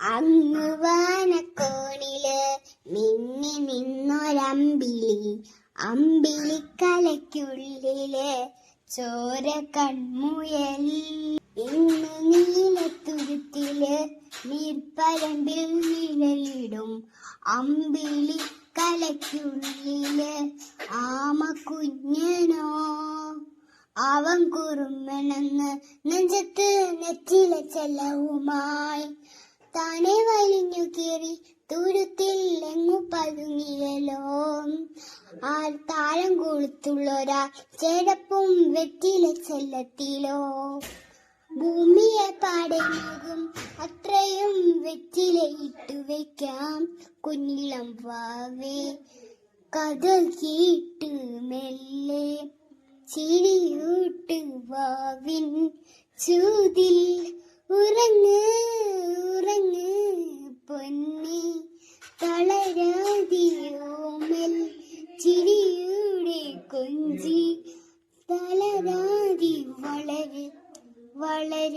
അങ്ങ് വാനക്കോണില് മിന്നി നിന്നൊരമ്പിളി, അമ്പിളിക്കലയ്ക്കുള്ളില് ചോര കൺമുയൽ. ഇന്ന് നീലത്തുരുത്തില് നീർപ്പരമ്പിൽ നിഴലിടും അമ്പിളിക്കലയ്ക്കുള്ളില് ആമക്കുഞ്ഞനോ. അവൻ കുറുമ്പനെന്ന് നെഞ്ചത്ത് നെറ്റിലെ ചെല്ലവുമായി താനെ വലിഞ്ഞു കീറി തുരുത്തിൽ എങ്ങു പതുങ്ങിയല്ലോ. ആ താഴം കൊളുത്തുള്ളൊരാ ചേടപ്പും വെറ്റിലെ ചെല്ലത്തിലോ. ഭൂമിയെ പാടെ മുഖം അത്രയും വെറ്റിലെ ഇട്ടു വെക്കാം കുഞ്ഞിളം വാവേ. കഥൽ കേട്ട് മെല്ലെ ചിരിയൂട്ട് വാവിൻ ചൂതിൽ. ഉറങ്ങ് ഉറങ്ങ് പൊന്നി തളരാതിയോമൽ ചിരിയുടെ കൊഞ്ചി. തളരാതി വളരെ വളരെ